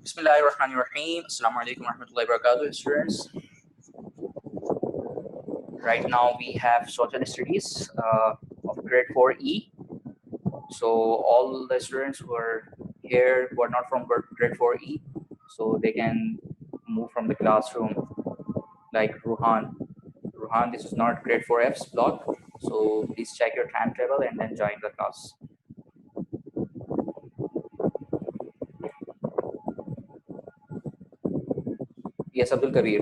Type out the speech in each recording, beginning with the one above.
Bismillahirrahmanirrahim. Assalamu alaikum warahmatullahi wabarakatuh, students. Right now we have social studies of grade 4E. So all the students who are here who are not from grade 4E, so they can move from the classroom, like Ruhan. Ruhan, this is not grade 4F's block. So please check your timetable and then join the class. Yes, Abdul Kabir.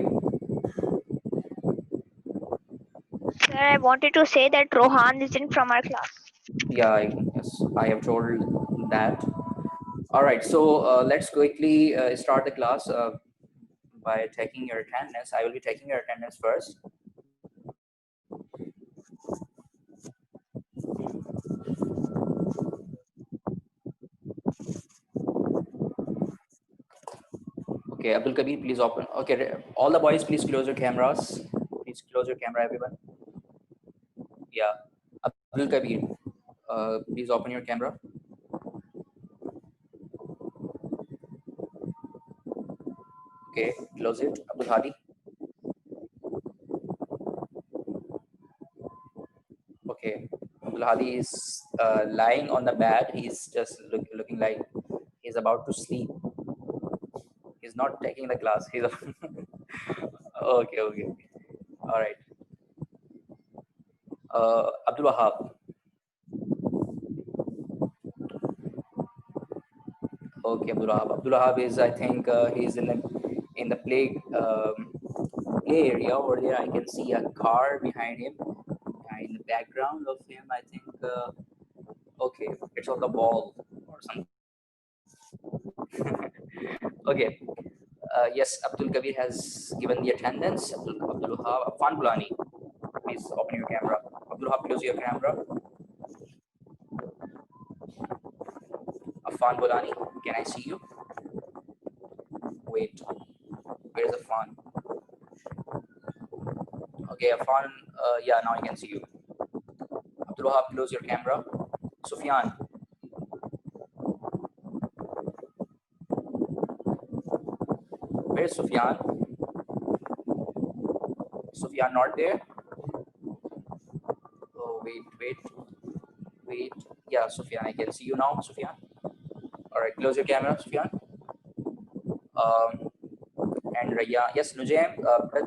Sir, I wanted to say that Rohan isn't from our class. Yeah, yes, I have told that. All right, so let's quickly start the class by taking your attendance. I will be taking your attendance first. Okay, Abdul Kabir, please open. Okay, all the boys, please close your cameras. Please close your camera, everyone. Yeah, Abdul Kabir, please open your camera. Okay, close it. Abdul Hadi. Okay, Abdul Hadi is lying on the bed. He's just looking like he's about to sleep. He's not taking the class. He's okay. All right. Abdul Wahab. Okay, Abdul Wahab. Abdul Wahab is, I think, he's in the play area over there. I can see a car behind him. In the background of him, I think. Okay, it's on the wall or something. Okay. Yes, Abdul Kabir has given the attendance. Abdul Wahab. Afan Bulani, please open your camera. Abdul Wahab, close your camera. Afan Bulani, can I see you? Wait, where's Afan? Okay, Afan, yeah, now I can see you. Abdul Wahab, close your camera. Sufyan. Where's Sufyan? Sufyan not there? Oh, wait. Yeah, Sufyan, I can see you now, Sufyan. All right, close your camera, Sufyan. And Raya, yes, Nujaim,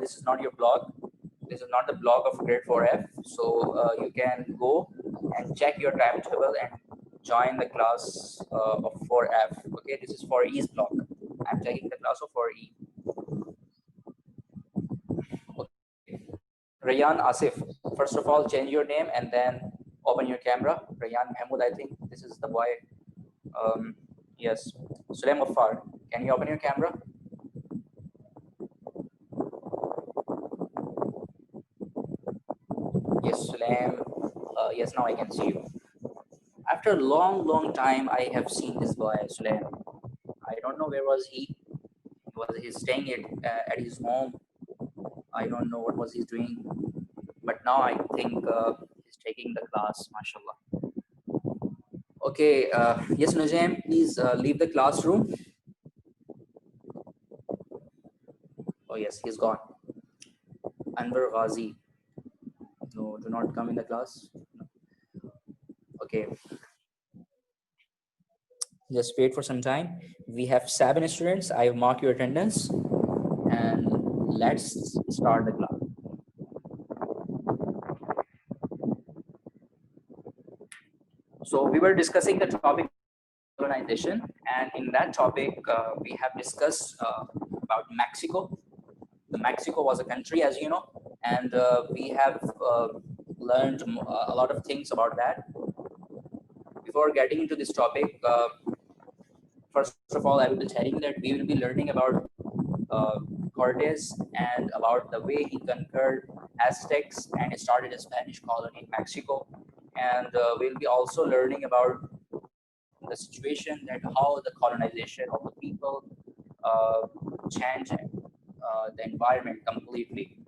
this is not your blog. This is not the blog of grade 4F. So you can go and check your timetable and join the class of 4F. Okay, this is 4E's blog. I'm taking the class of 4E. Okay. Rayan Asif, first of all, change your name and then open your camera. Rayan Mahmoud, I think this is the boy. Yes. Sulaim Affar, can you open your camera? Yes, Sulaim. Yes, now I can see you. After a long time, I have seen this boy, Sulaim. I don't know where was he. Was he staying at his home? I don't know what was he doing. But now I think he's taking the class, mashallah. Okay, yes, Nujaim, please leave the classroom. Oh yes, he's gone. Anwar Ghazi. No, do not come in the class. No. Okay. Just wait for some time. We have 7 students. I have marked your attendance. And let's start the class. So we were discussing the topic colonization, and in that topic we have discussed about Mexico. The Mexico was a country, as you know, and we have learned a lot of things about that. Before getting into this topic, first of all, I will be telling you that we will be learning about Cortez and about the way he conquered Aztecs and started a Spanish colony in Mexico. And we'll be also learning about the situation that how the colonization of the people changed the environment completely.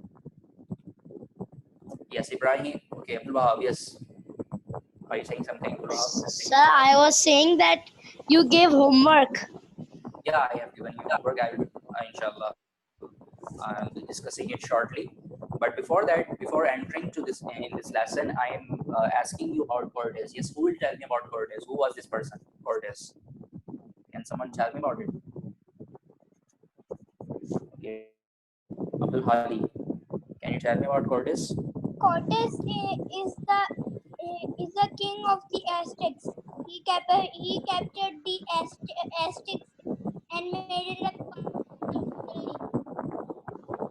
Yes, Ibrahim. Okay, Abdul Wahab, yes. Are you saying something, Abdul Wahab? Sir, I was saying that you gave homework. Yeah, I have given you homework. I will, inshallah, I'll be discussing it shortly. But before that, before entering to this in this lesson, I am asking you about Cortes. Yes, who will tell me about Cortes? Who was this person, Cortes? Can someone tell me about it? Okay, Abdul Hadi, can you tell me about Cortes? Cortes is the king of the Aztecs. He captured the Aztecs and made it a colony.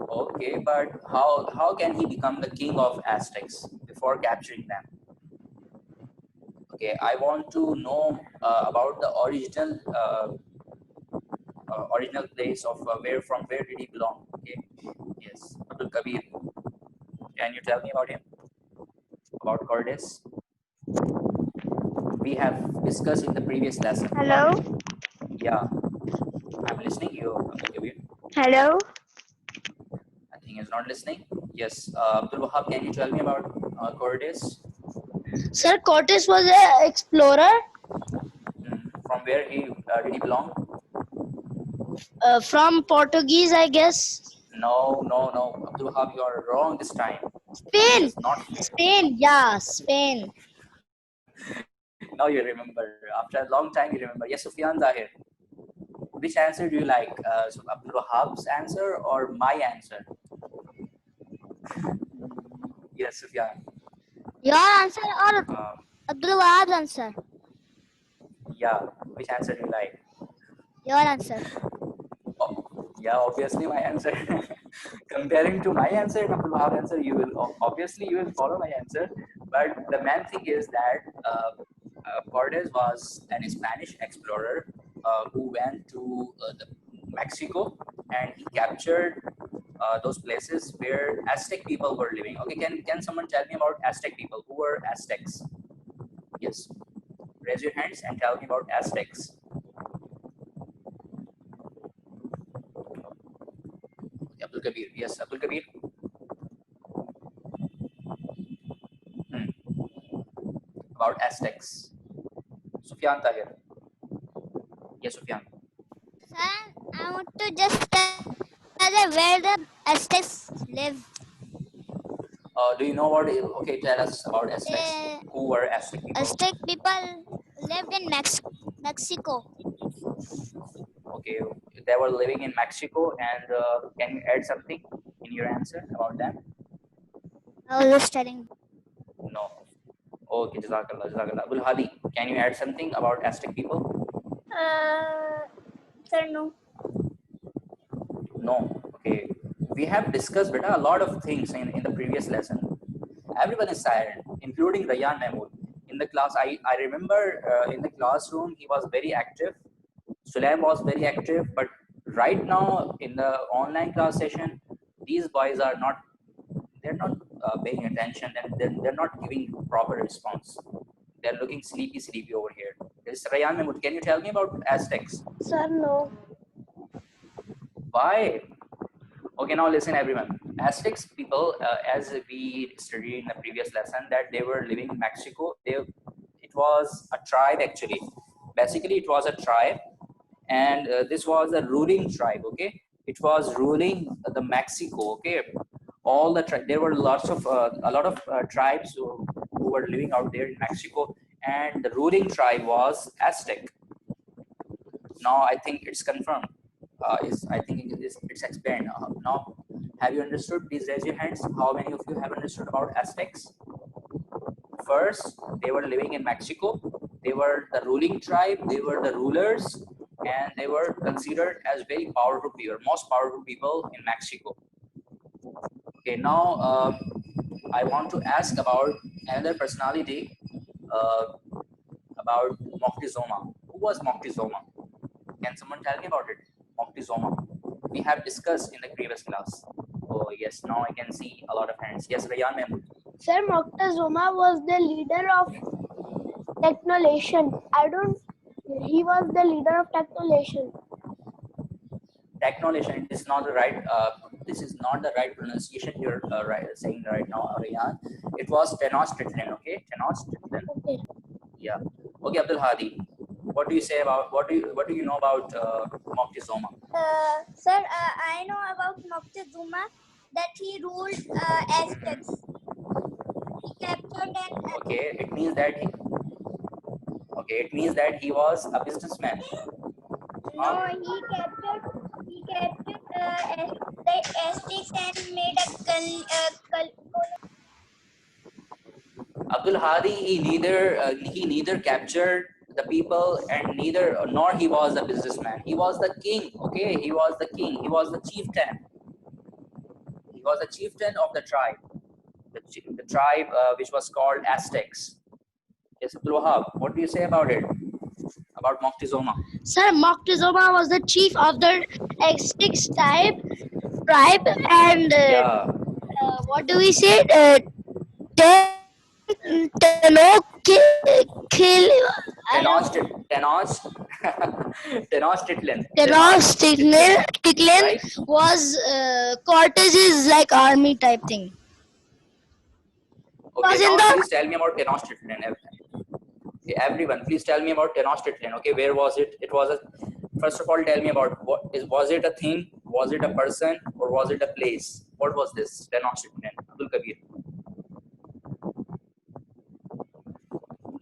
Okay, but how can he become the king of Aztecs before capturing them? Okay, I want to know about the original place of where did he belong? Okay, yes, Abdul Kabir, can you tell me about him, about Cortes? We have discussed in the previous lesson. Hello? Yeah, I'm listening. You, Abdul Kabir. Hello? I think he's not listening. Yes, Abdul Wahab, can you tell me about Cortes? Sir, Cortes was an explorer From where did he belong? from Portuguese, I guess. No, no, no. Abdul Wahab, you are wrong this time. Spain. It's not. Spain, yeah, Spain. Now you remember. After a long time, you remember. Yes, Sufyan Zahir. Which answer do you like? So Abdul Wahab's answer or my answer? Yes, Sufyan. Your answer or Abdul Wahab's answer? Yeah. Which answer do you like? Your answer. Oh, yeah, obviously my answer. Comparing to my answer and Abdul Wahab's answer, you will obviously you will follow my answer. But the main thing is that Cortes was an Spanish explorer who went to Mexico, and he captured those places where Aztec people were living. Okay, can someone tell me about Aztec people? Who were Aztecs? Yes, raise your hands and tell me about Aztecs. Abdul Kabir. Yes, Abdul Kabir. About Aztecs. Sufyan Tahir. Yes, Sufyan. Sir, I want to just tell where the Aztecs live. Do you know what? Okay, tell us about Aztecs. Who were Aztec people? Aztec people lived in Mexico. Okay, they were living in Mexico, and can you add something in your answer about them? I was just telling. No. Okay, Jazakallah, Jazakallah. Abdul Hadi, can you add something about Aztec people? Sir, no. No. Okay. We have discussed a lot of things in the previous lesson. Everyone is silent, including Rayan Mahmood. In the class, I remember in the classroom, he was very active. Sulaim was very active, but right now in the online class session, these boys are not, they're not paying attention, and they're not giving proper response. They're looking sleepy over here. This Rayan Mahmood, can you tell me about Aztecs? Sir, no. Why? Okay, now listen everyone. Aztecs people, as we studied in the previous lesson, that they were living in Mexico. It was a tribe actually. Basically, it was a tribe, and this was a ruling tribe. Okay, it was ruling the Mexico. Okay, all the there were lots of a lot of tribes who were living out there in Mexico, and the ruling tribe was Aztec. Now I think it's confirmed. I think it's explained now. Have you understood? Please raise your hands. How many of you have understood about Aztecs? First, they were living in Mexico. They were the ruling tribe. They were the rulers, and they were considered as very powerful people, most powerful people in Mexico. Okay, now I want to ask about another personality, about Moctezuma. Who was Moctezuma? Can someone tell me about it? Moctezuma. We have discussed in the previous class. Oh yes, now I can see a lot of hands. Yes, Rayan Mahmood. Sir, Moctezuma was the leader of Technolation. He was the leader of Technolation. Technolation is not the right. This is not the right pronunciation you're saying right now, Rayan. It was Tenochtitlan. Okay, Tenochtitlan. Okay. Yeah. Okay, Abdul Hadi. What do you say about what do you know about Moctezuma? Sir, I know about Moctezuma that he ruled Aztecs. He captured an Okay, it means that he was a businessman. no, he captured the Aztecs and made a Abdul Hadi, he neither captured the people and neither nor he was a businessman. He was the king. Okay, he was the king. He was the chieftain. He was the chieftain of the tribe. The tribe which was called Aztecs. Yes, Abdul Wahab, what do you say about it? About Moctezuma? Sir, Moctezuma was the chief of the Aztec tribe, and Yeah, what do we say? Tenochtitlan. Tenochtitlan Right? was Cortez's like army type thing. Okay, Was in now the please tell me about Tenochtitlan. Okay, everyone, please tell me about Tenochtitlan. Okay, where was it? It was a. First of all, tell me about was it a thing? Was it a person? Or was it a place? What was this Tenochtitlan? Abdul Kabir.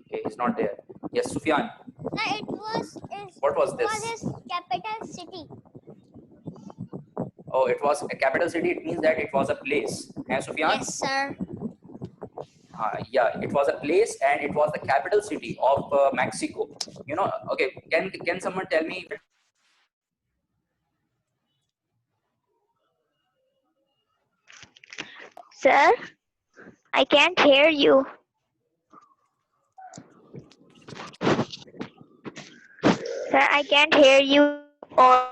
Okay, he's not there. Yes, Sufyan. it was What was this? his capital city. Oh, it was a capital city. It means that it was a place. And Sufyan? Yes, sir. Yeah, it was a place and it was the capital city of Mexico. You know, okay, can someone tell me? Sir, I can't hear you. Sir, I can't hear you or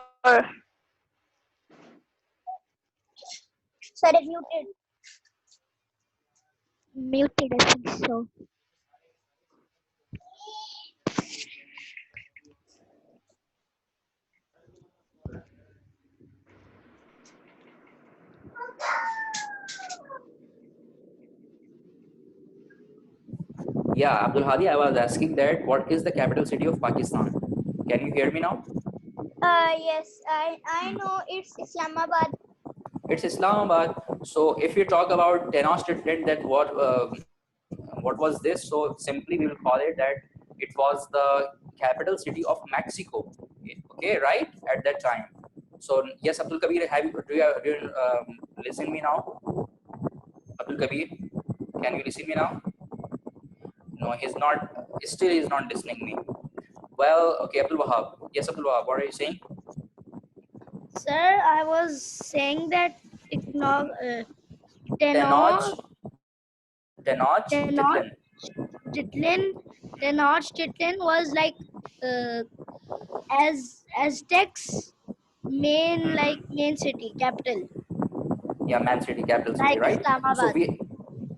Sir, is muted. muted, I think so. Yeah, Abdul Hadi, I was asking that what is the capital city of Pakistan? Can you hear me now? Yes, I know it's Islamabad. It's Islamabad. So if you talk about Tenochtitlan, that what was this? So simply we will call it that it was the capital city of Mexico. Okay, right at that time. So yes, Abdul Kabir, do you listen me now? Abdul Kabir, can you listen me now? No, he's not. Still, he's not listening me. Well, okay, Abdul Wahab. Yes, Abdul Wahab, what are you saying? sir, I was saying that Tenochtitlan. Tenochtitlan was like as Aztecs main city capital, Yeah, Man City, capital city, like right? So Islamabad.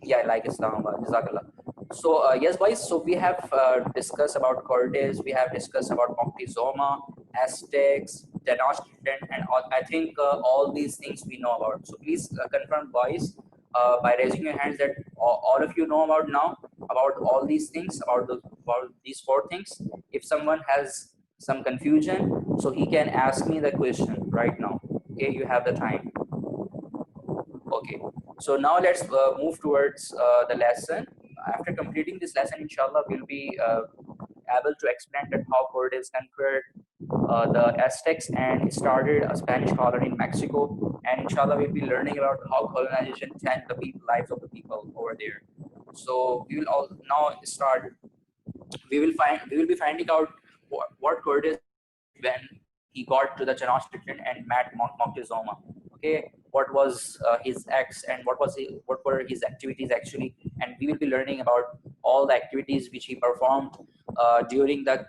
yeah, like Islamabad, Jazakallah. So yes, guys. So we have discussed about Cortez. We have discussed about Moctezuma, Aztecs, Tenochtitlan, and I think all these things we know about. So please confirm, boys, by raising your hands that all of you know about now about all these things about these four things. If someone has some confusion, so he can ask me the question right now. Okay, you have the time. Okay, so now let's move towards the lesson. After completing this lesson, inshallah, we'll be able to explain that how Cortez conquered the Aztecs and started a Spanish colony in Mexico. And inshallah, we'll be learning about how colonization changed the lives of the people over there. So we will all now start. We will be finding out what Cortez when he got to the Tenochtitlan and met Moctezuma. Okay, what was his acts and what were his activities actually, and we will be learning about all the activities which he performed during the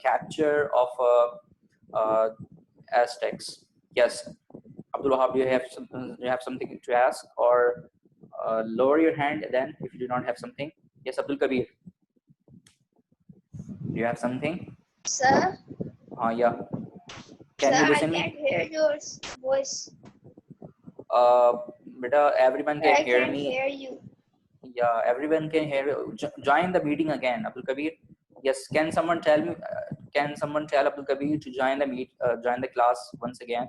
capture of Aztecs. Yes, Abdul Wahab, do you have something to ask, or lower your hand then if you do not have something? Yes, Abdul Kabir, do you have something? Sir, Yeah. Can sir, you I listen can't me? hear your voice. Beta, everyone Sir, can I hear can't me. hear you. Yeah, everyone can hear you. Join the meeting again, Abdul Kabir. Yes, can someone tell me? Can someone tell Abdul Kabir to join the join the class once again?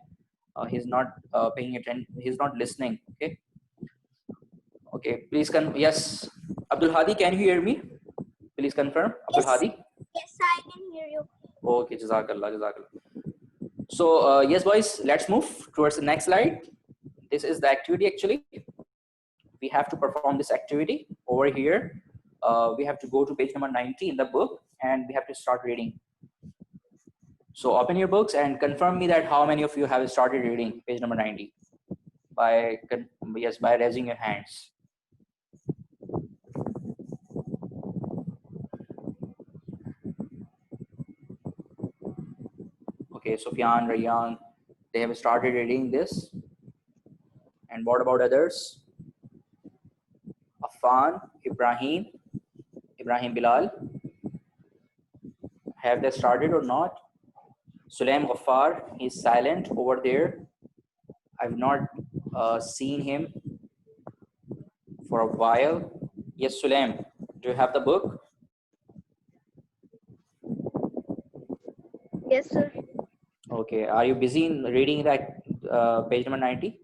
He's not paying attention. He's not listening. Okay. Okay. Please yes, Abdul Hadi, can you hear me? Please confirm, Abdul Yes. Hadi. Yes, I can hear you. Okay, Jazakallah, Jazakallah. So yes, boys, let's move towards the next slide. This is the activity actually. We have to perform this activity over here. We have to go to page number 90 in the book and we have to start reading. So open your books and confirm me that how many of you have started reading page number 90 by raising your hands. Okay, Sufyan, Rayyan, they have started reading this. And what about others? Affan, Ibrahim Bilal. Have they started or not? Sulaim Ghaffar, he's silent over there. I've not seen him for a while. Yes, Sulaim, do you have the book? Yes, sir. Okay, are you busy in reading that page number 90?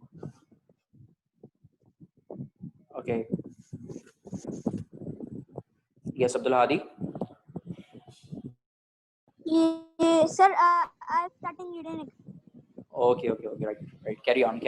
Okay. Yes, Abdul Hadi. Yes, sir. I'm starting reading it. Okay, right. Carry on.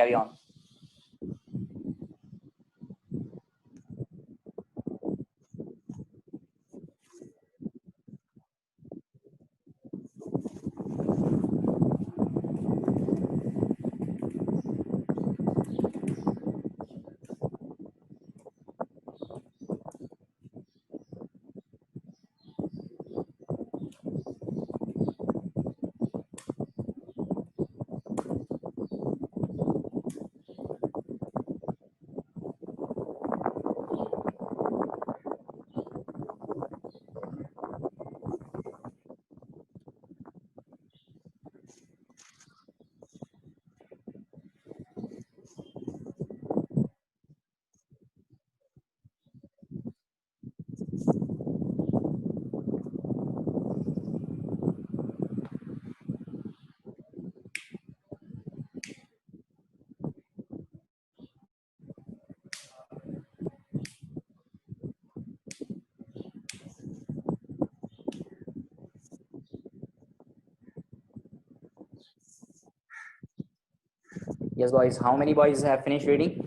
Yes, boys, how many boys have finished reading?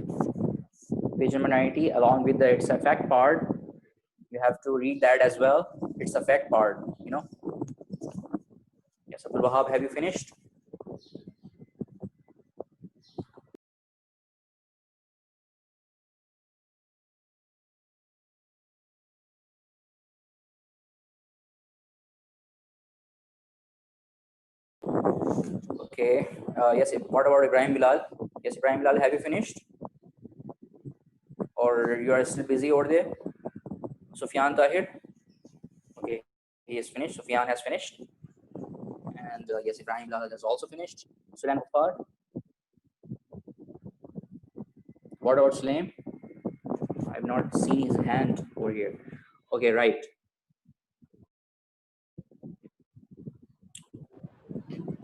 Page number 90, along with the its effect part, you have to read that as well. Its effect part, you know. Yes, Abdul Wahab, have you finished? Okay. Yes, what about Ibrahim Bilal? Yes, Ibrahim Bilal, have you finished? Or you are still busy over there? Sufyan Tahir? Okay, he is finished. Sufyan has finished. And yes, Ibrahim Bilal has also finished. Sulaim Ghaffar? What about Sulaim? I've not seen his hand over here. Okay, right.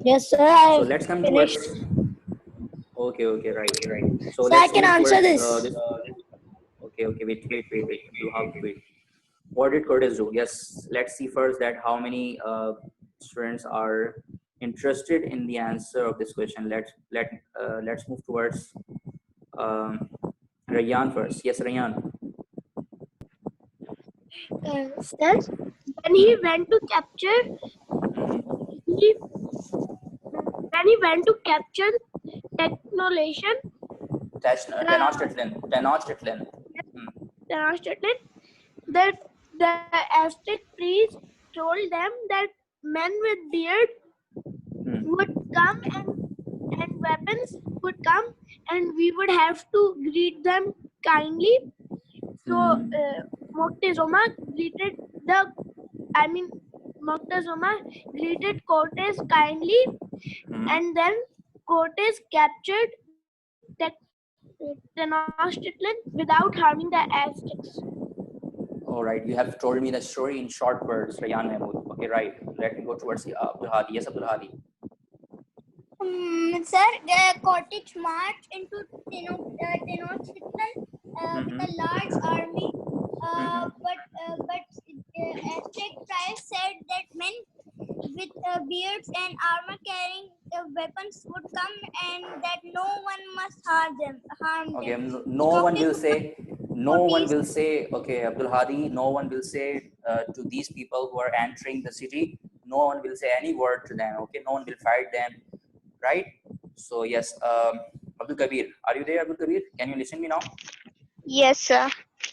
Yes, sir. So let's come towards. Okay, right. So So let's I can move answer towards, this. Okay, wait. You have to wait. What did Curtis do? Yes, let's see first that how many students are interested in the answer of this question. Let's move towards Rayyan first. Yes, Rayyan. Sir, when he went to capture, he when he went to capture Technolation, Tenochtitlan. that the Aztec priest told them that men with beard would come and weapons would come and we would have to greet them kindly. So Moctezuma greeted Moctezuma greeted Cortes kindly, and then Cortes captured Tenochtitlan without harming the Aztecs. All right, you have told me the story in short words, Rayan Mahmood. Okay, right. Let me go towards Abdul Hadi. Yes, Abdul Hadi. Sir, the Cottage marched into Tenochtitlan with a large army, but Aztec tribes said that men with beards and armor carrying weapons would come and that no one must harm them. Okay, no one will say, Cottage- okay, Abdul Hadi, no one will say to these people who are entering the city, no one will say any word to them, okay, no one will fight them, right? So yes, Abdul Kabir, are you there, Abdul Kabir? Can you listen me now? Yes, sir.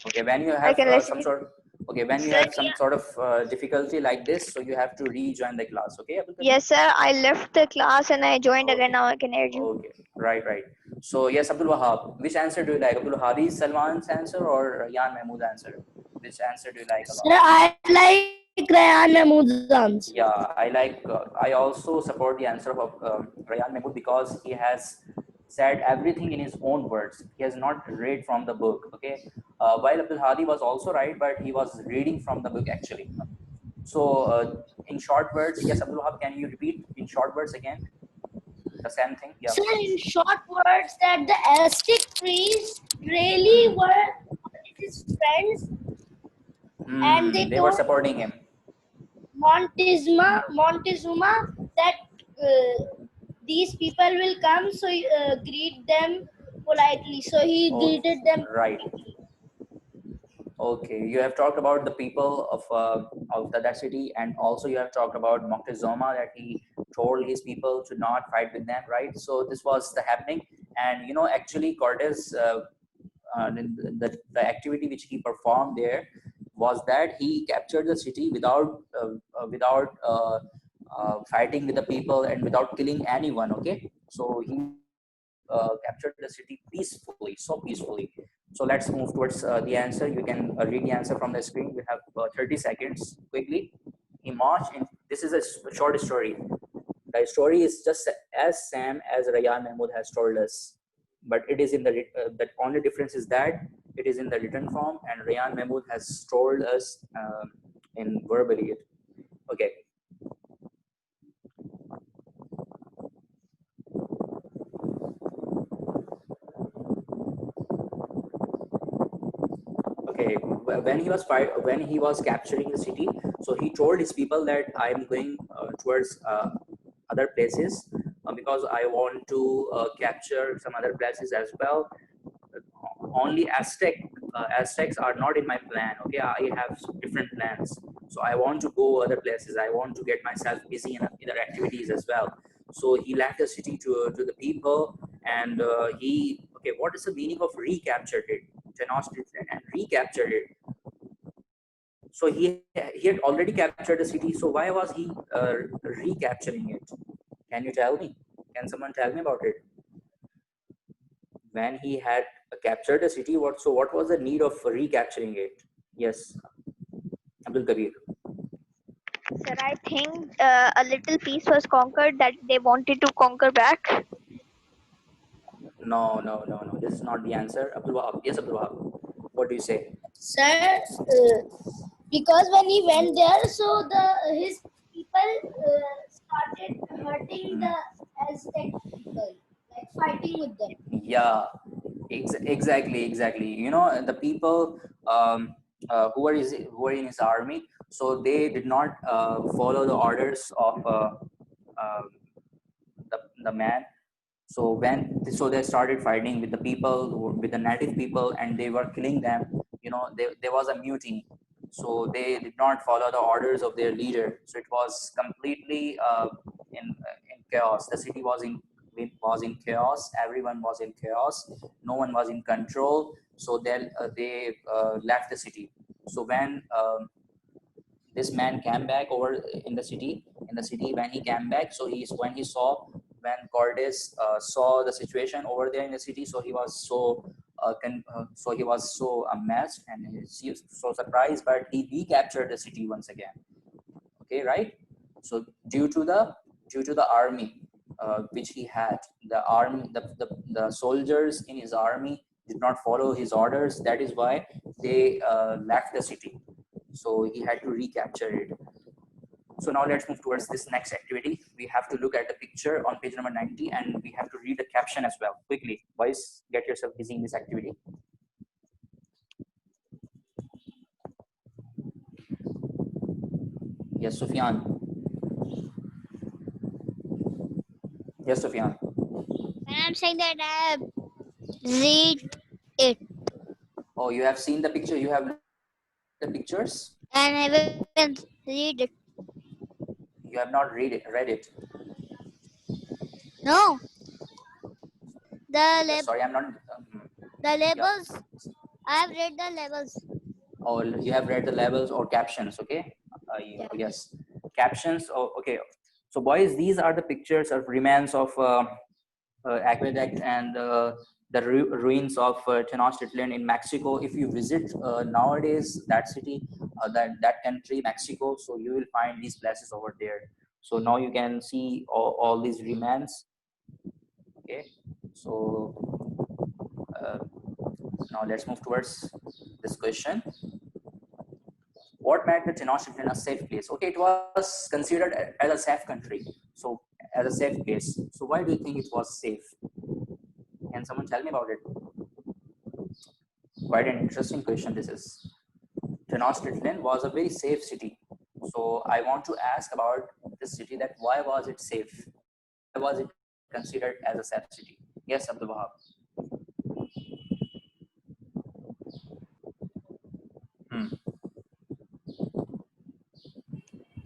Okay, when you I have can listen. some sort, okay, when you Sir, have some sort of difficulty like this, so you have to rejoin the class, okay, Abdul Kabir? yes, sir. I left the class and I joined again. Okay. Now I can hear you. Okay, right, right. So yes, Abdul Wahab, which answer do you like? Abdul Hadi Salman's answer or Yan Mahmood's answer? Which answer do you like a lot? Sir, I like Rayan Mahmood's answer. Yeah, I like. I also support the answer of Rayan Mahmood because he has said everything in his own words. He has not read from the book. Okay, while Abdul Hadi was also right, but he was reading from the book actually. So, in short words, yes, Abdul Wahab, can you repeat in short words again the same thing? Yeah. Sir, in short words, that the Aztec priests really were his friends, and they They were told supporting him. Montezuma that these people will come, so greet them politely. So he Oh, greeted them right. politely. Okay, you have talked about the people of that city, and also you have talked about Moctezuma that he told his people to not fight with them, right? So this was the happening, and you know, actually Cortez, the activity which he performed there was that he captured the city without fighting with the people and without killing anyone. Okay, so he captured the city peacefully, so peacefully. So let's move towards the answer. You can read the answer from the screen. We have 30 seconds quickly. He marched in. This is a short story. The story is just as Sam as Rayan Mahmood has told us, but it is in the only difference is that it is in the written form, and Rayan Mahmood has told us in verbally. Okay. Okay, when he was capturing the city, so he told his people that I am going towards other places because I want to capture some other places as well. Only Aztecs are not in my plan. Okay, I have different plans, so I want to go other places. I want to get myself busy in other activities as well. So he left the city to the people, and what is the meaning of recaptured it? Tenochtitlan and recaptured it. So he had already captured the city. So why was he recapturing it? Can you tell me? Can someone tell me about it? When he had captured the city, what was the need of recapturing it? Yes, Abdul Kabir. Sir, I think a little piece was conquered that they wanted to conquer back. No. This is not the answer. Abdul Wahab. Yes, Abdul Wahab. What do you say? Sir, because when he went there, so his people started hurting the Aztec people, like fighting with them. Yeah, exactly. You know, the people who were in his army, so they did not follow the orders of uh, the man. So they started fighting with the people, with the native people, and they were killing them. You know, there was a mutiny, so they did not follow the orders of their leader. So it was completely in chaos. The city was in chaos. Everyone was in chaos. No one was in control. So then they left the city. So when this man came back over in the city when he came back, so when Cortes saw the situation over there in the city, so he was so amazed and he was so surprised, but he recaptured the city once again. Okay, right? So due to the army which he had, the soldiers in his army did not follow his orders. That is why they left the city. So he had to recapture it. So now let's move towards this next activity. We have to look at the picture on page number 90 and we have to read the caption as well. Quickly, boys, get yourself busy in this activity. Yes, Sufyan. Yes, Sufyan. And I'm saying that I read it Oh, you have seen the picture. You have the pictures. and I will read it. You have not read it. Read it. No, the Sorry, I'm not. the labels. I have read the labels. Oh, you have read the labels or captions. Okay. Yes, captions. Oh, okay. So, boys, these are the pictures of remains of aqueduct and the ruins of Tenochtitlan in Mexico. If you visit nowadays that city, that country, Mexico, so you will find these places over there. So now you can see all these remains. Okay, so now let's move towards this question. What made the Tenochtitlan a safe place? Okay, it was considered as a safe country, so as a safe place. So why do you think it was safe? Can someone tell me about it? Quite an interesting question this is. Tenochtitlan was a very safe city. So I want to ask about this city, that why was it safe? Why was it considered as a safe city? Yes, Abdul Wahab.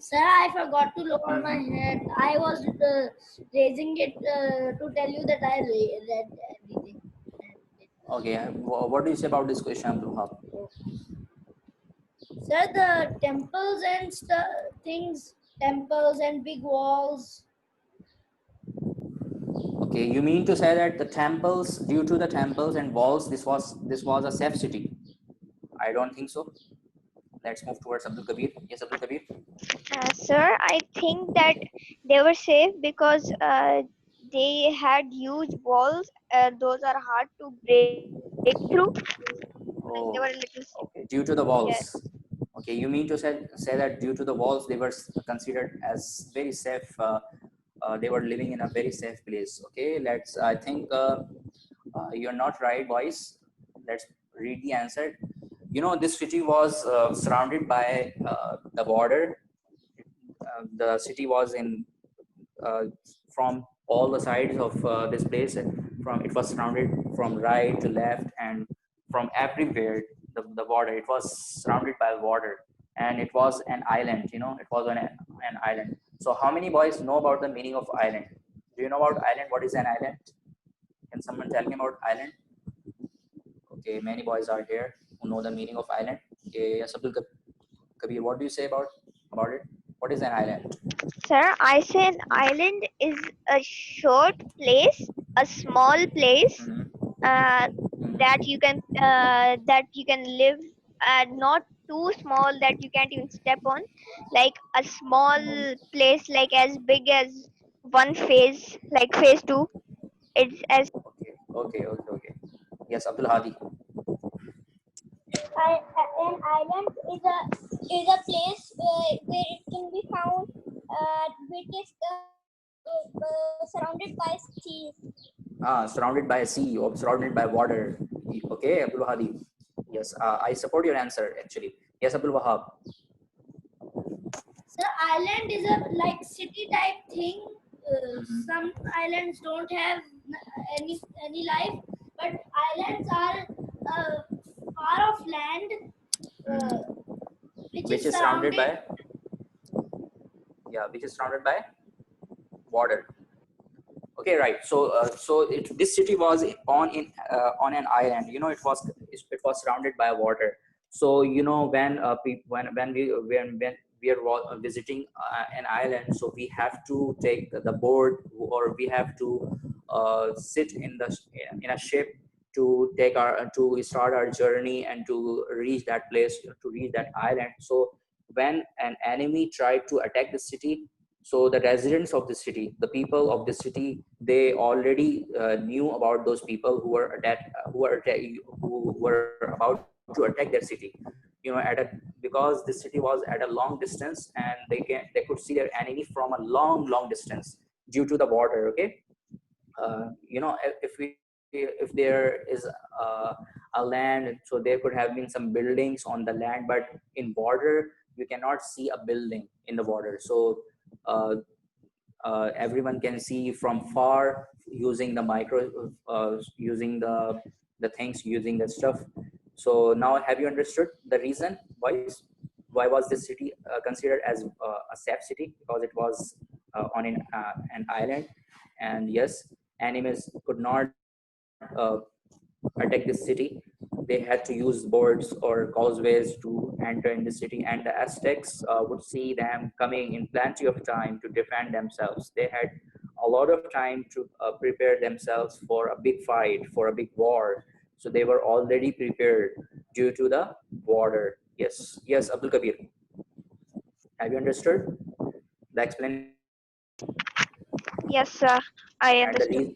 Sir, I forgot to lower my hand. I was raising it to tell you that I read everything. Okay, what do you say about this question, Abdul Wahab? Sir, the temples and things, temples and big walls. Okay, you mean to say that the temples, due to the temples and walls, this was a safe city? I don't think so. Let's move towards Abdul Kabir. Yes, Abdul Kabir. Sir, I think that they were safe because they had huge walls. Those are hard to break through. And they Oh, were a little safe. okay. Due to the Yes. walls. Okay, you mean to say that due to the walls, they were considered as very safe. They were living in a very safe place. Okay, let's. I think you're not right, boys. Let's read the answer. You know, this city was surrounded by the border. The city was in from all the sides of this place. From it was surrounded from right to left and from everywhere. The border. It was surrounded by water, and it was an island. You know, it was on an island. So, how many boys know about the meaning of island? Do you know about island? What is an island? Can someone tell me about island? Okay, many boys are here who know the meaning of island. Okay, yes, Abdul Kabir, what do you say about it? What is an island? Sir, I say an island is a short place, a small place that you can live, not too small that you can't even step on, like a small place like as big as one phase, like phase 2. It's as Okay. Yes, Abdul Hadi. An island is a place where it can be found, which is surrounded by sea. Surrounded by a sea or surrounded by water. Okay, Abdul Hadi. Yes, I support your answer actually. Yes, Abdul Wahab. Sir, island is a like city type thing. Some islands don't have any life, but islands are far off land, Which is surrounded by which is surrounded by water. Okay, right. So this city was on an island. You know, it was surrounded by water. So you know, when we are visiting an island, so we have to take the board, or we have to sit in a ship to start our journey and to reach that place, to reach that island. So when an enemy tried to attack the city, so the residents of the city, the people of the city, they already knew about those people who were about to attack their city. you know, because the city was at a long distance, and they could see their enemy from a long distance due to the border. Okay, you know, if there is a land, so there could have been some buildings on the land, but in border you cannot see a building in the border. So everyone can see from far using the using the things, using the stuff. So now have you understood the reason why was this city considered as a safe city? Because it was on an island, and yes, enemies could not uh, attack the city. They had to use boards or causeways to enter in the city, and the Aztecs would see them coming in plenty of time to defend themselves. They had a lot of time to prepare themselves for a big fight, for a big war. So they were already prepared due to the border. Yes, yes, Abdul Kabir. Have you understood the explanation? Yes, sir. I And the understood.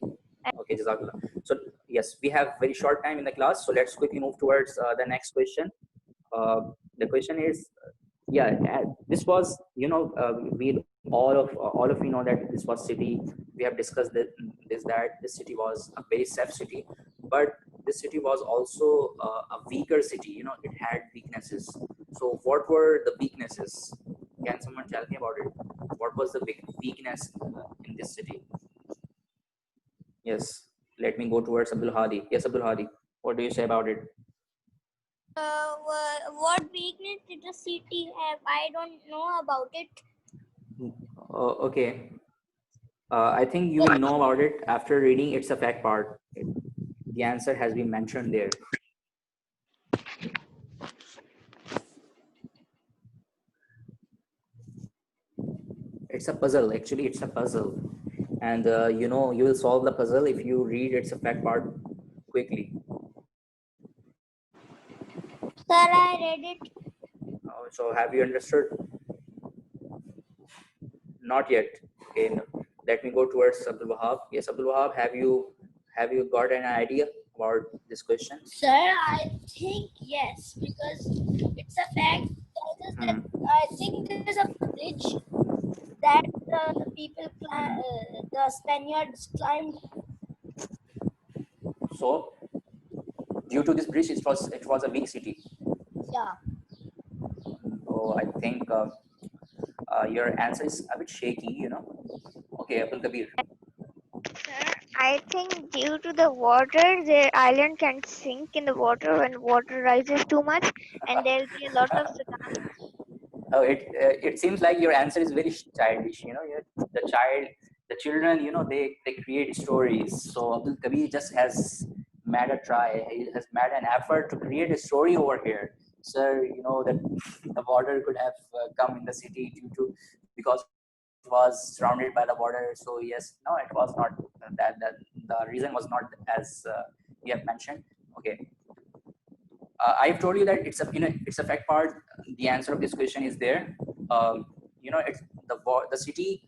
okay, Jazakallah. So yes, we have very short time in the class, so let's quickly move towards the next question. The question is, yeah, this was, you know, we all of you know that this was city. We have discussed that this city was a very safe city, but this city was also a weaker city. You know, it had weaknesses. So what were the weaknesses? Can someone tell me about it? What was the big weakness in this city? Yes, let me go towards Abdul Hadi. Yes, Abdul Hadi, what do you say about it? What weakness did the city have? I don't know about it. Okay, I think you will know about it after reading It's a Fact part. The answer has been mentioned there. It's a puzzle, actually, it's a puzzle. And you know, you will solve the puzzle if you read It's a Fact part quickly. Sir, I read it. So have you understood? Not yet. Okay, no. Let me go towards Abdul Wahab. Yes, Abdul Wahab, have you got an idea about this question? Sir, I think yes, because it's a fact. I think there's a bridge that the people, the Spaniards climbed. So due to this bridge, it was a weak city. Yeah. Oh, I think your answer is a bit shaky, you know. Okay, Abdul Kabir. Sir, I think due to the water, the island can sink in the water when water rises too much, and there'll be a lot of tsunamis. Oh, it seems like your answer is very childish. You know, the children, you know, they create stories. So Abdul Kabir just has made a try. He has made an effort to create a story over here. Sir, you know that the water could have come in the city due to because it was surrounded by the water. So yes, no, it was not that the reason was not as you have mentioned. Okay. I've told you that it's a fact part. The answer of this question is there. You know, it's the city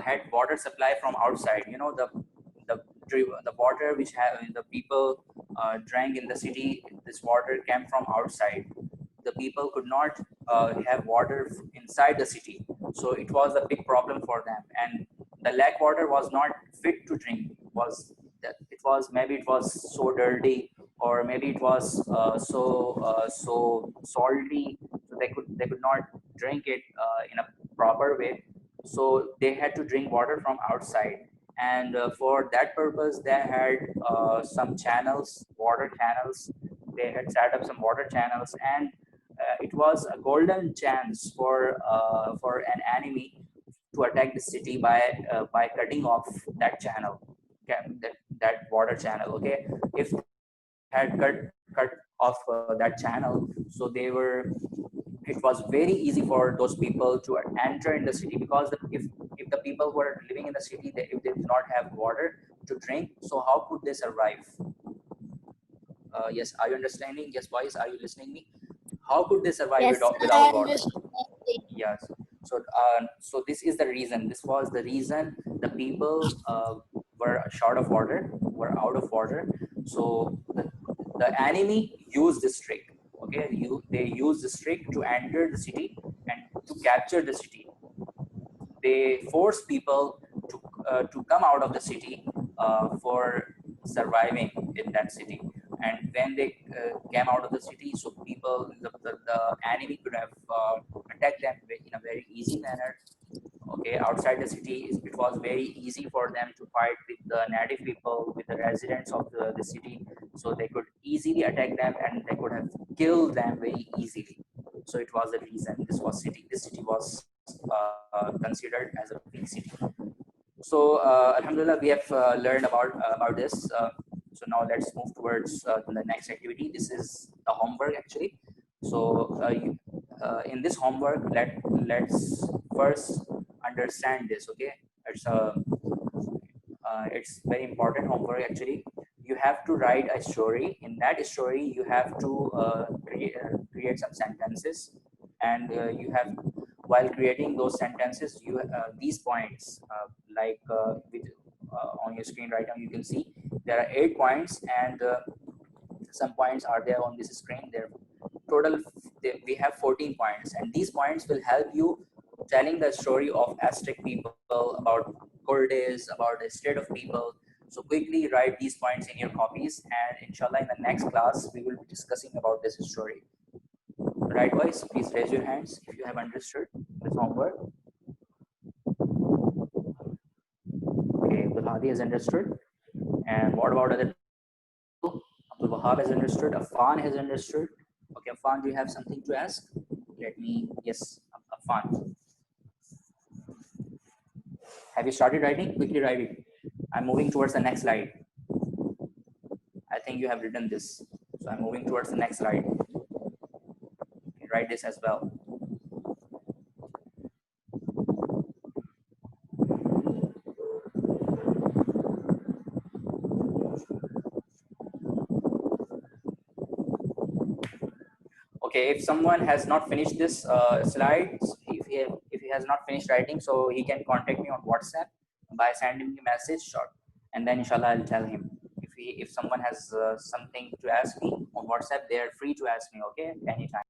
had water supply from outside. You know, the water which have the people drank in the city. This water came from outside. The people could not have water inside the city, so it was a big problem for them. And the lake water was not fit to drink. Was that it was maybe it was so dirty, or maybe it was so salty, so they could not drink it in a proper way. So they had to drink water from outside, and for that purpose they had some channels, water channels. They had set up some water channels, and it was a golden chance for an enemy to attack the city by cutting off that channel, that water channel. Okay, if had cut off that channel, so it was very easy for those people to enter in the city, because if the people were living in the city, if they did not have water to drink, so how could they survive? Yes, are you understanding? Yes, boys, are you listening me? How could they survive Yes, without I water? understand. Yes. So so this is the reason. This was the reason the people were short of water, were out of water. So the enemy used this trick. Okay, they use this trick to enter the city and to capture the city. They force people to come out of the city for surviving in that city. And when they came out of the city, so people, the enemy could have attacked them in a very easy manner. Okay, outside the city, it was very easy for them to fight with the native people, with the residents of the city. So they could easily attack them and they could have killed them very easily. So it was the reason this city was considered as a big city. So Alhamdulillah, we have learned about this. So now let's move towards the next activity. This is the homework actually. So in this homework, let's first understand this. Okay, it's very important homework actually. You have to write a story. In that story, you have to create some sentences, and you have, while creating those sentences, you these points on your screen right now, you can see there are 8 points, and some points are there on this screen. There total we have 14 points, and these points will help you telling the story of Aztec people, about Cortes, about the state of people. So quickly write these points in your copies, and inshallah in the next class we will be discussing about this story. Right, boys? Please raise your hands if you have understood this homework. Okay, Abdul Hadi has understood. And what about other people? Abdul Wahab has understood. Afan has understood. Okay, Afan, do you have something to ask? Yes, Afan. Have you started writing? Quickly write it. I'm moving towards the next slide. I think you have written this. So I'm moving towards the next slide. Okay, write this as well. Okay, if someone has not finished this slides, if he has not finished writing, so he can contact me on WhatsApp by sending me a message short, and then inshallah I'll tell him. If someone has something to ask me on WhatsApp, they are free to ask me. Okay, anytime.